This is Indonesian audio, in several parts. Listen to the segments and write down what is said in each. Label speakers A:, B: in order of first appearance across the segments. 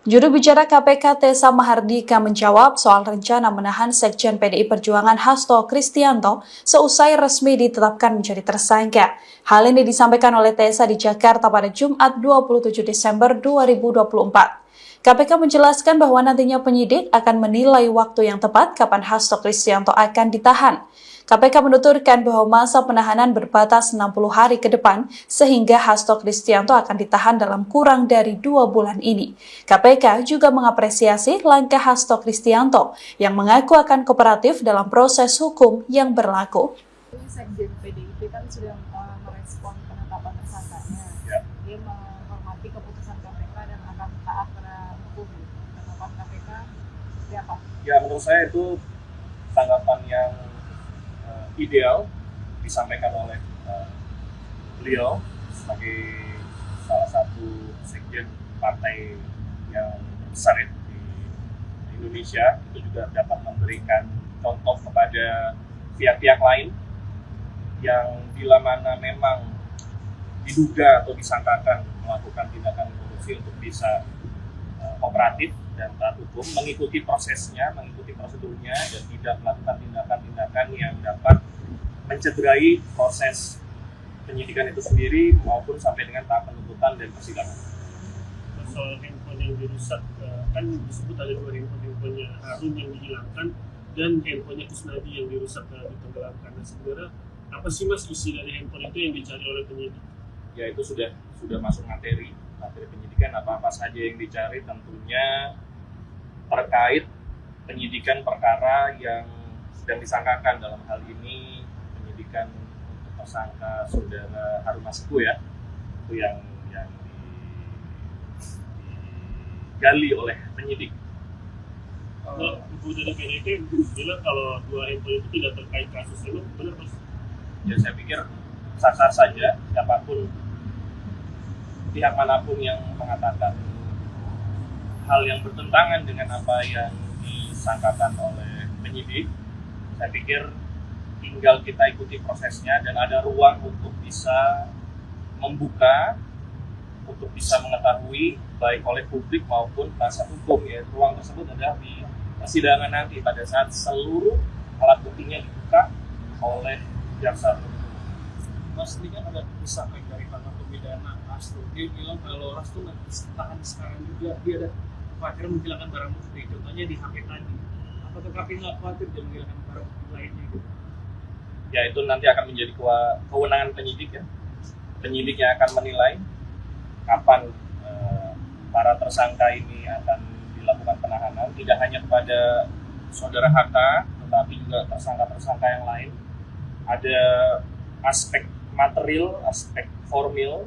A: Juru bicara KPK Tessa Mahardika menjawab soal rencana menahan Sekjen PDI Perjuangan Hasto Kristianto seusai resmi ditetapkan menjadi tersangka. Hal ini disampaikan oleh Tessa di Jakarta pada Jumat 27 Desember 2024. KPK menjelaskan bahwa nantinya penyidik akan menilai waktu yang tepat kapan Hasto Kristianto akan ditahan. KPK menuturkan bahwa masa penahanan berbatas 60 hari ke depan sehingga Hasto Kristianto akan ditahan dalam kurang dari 2 bulan ini. KPK juga mengapresiasi langkah Hasto Kristianto yang mengaku akan kooperatif dalam proses hukum yang berlaku.
B: Sekjen PDIP kan sudah merespon penetapan tersangkanya. Dia menghormati keputusan KPK dan akan taat pada hukum. Penetapan KPK seperti apa?
C: Ya, menurut saya itu tanggapan yang ideal disampaikan oleh beliau sebagai salah satu sekjen partai yang besar di Indonesia. Itu juga dapat memberikan contoh kepada pihak-pihak lain yang bila mana memang diduga atau disangkakan melakukan tindakan korupsi untuk bisa kooperatif dan taat hukum, mengikuti prosesnya, mengikuti prosedurnya, dan tidak melakukan tindakan-tindakan yang dapat mencederai proses penyidikan itu sendiri maupun sampai dengan tahap penuntutan dan persidangan.
D: Soal handphone yang dirusak, kan disebut ada 2 handphonenya Harun yang dihilangkan dan handphonenya Kusnadi yang dirusak ditenggelamkan. Nah, sebenarnya apa sih Mas isi dari handphone itu yang dicari oleh penyidik?
C: Ya, itu sudah masuk materi penyidikan, apa-apa saja yang dicari tentunya terkait penyidikan perkara yang sedang disangkakan. Dalam hal ini penyidikan untuk tersangka saudara Harun Masiku, ya, itu yang digali oleh penyidik.
D: Ibu dari PDIP bilang kalau 2 handphone itu tidak terkait kasus itu, benar Mas?
C: Ya, saya pikir sah-sah saja siapapun, pihak manapun yang mengatakan hal yang bertentangan dengan apa yang disangkakan oleh penyidik. Saya pikir tinggal kita ikuti prosesnya dan ada ruang untuk bisa membuka, untuk bisa mengetahui baik oleh publik maupun penasihat hukum, ya. Ruang tersebut adalah di persidangan nanti pada saat seluruh alat buktinya dibuka oleh jaksa.
E: Mas, ini kan ada desakan dari para pembedana Hasto. Dia bilang kalau Hasto nanti tahan sekarang juga, dia ada khawatir menghilangkan barang bukti. Contohnya di HP tadi. Apakah KPK nggak khawatir dia menghilangkan barang bukti lainnya gitu?
C: Ya, itu nanti akan menjadi kewenangan penyidik, ya. Penyidik yang akan menilai kapan para tersangka ini akan dilakukan penahanan. Tidak hanya kepada saudara HK, tetapi juga tersangka-tersangka yang lain. Ada aspek material, aspek formil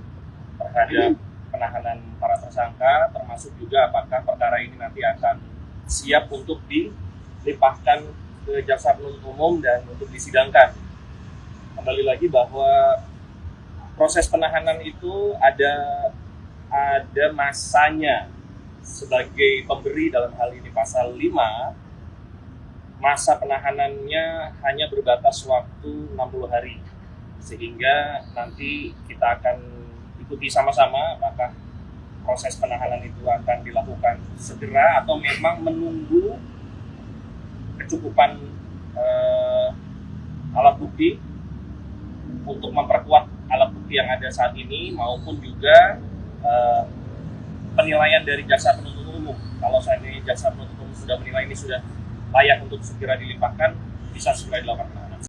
C: terhadap penahanan para tersangka, termasuk juga apakah perkara ini nanti akan siap untuk dilimpahkan ke jaksa penuntut umum dan untuk disidangkan. Kembali lagi bahwa proses penahanan itu ada masanya. Sebagai pemberi dalam hal ini pasal 5, masa penahanannya hanya berbatas waktu 60 hari. Sehingga nanti kita akan ikuti sama-sama apakah proses penahanan itu akan dilakukan segera atau memang menunggu kecukupan alat bukti untuk memperkuat alat bukti yang ada saat ini, maupun juga penilaian dari jaksa penuntut umum. Kalau saat ini jaksa penuntut umum sudah menilai ini sudah layak untuk segera dilimpahkan, bisa segera dilakukan penahanan.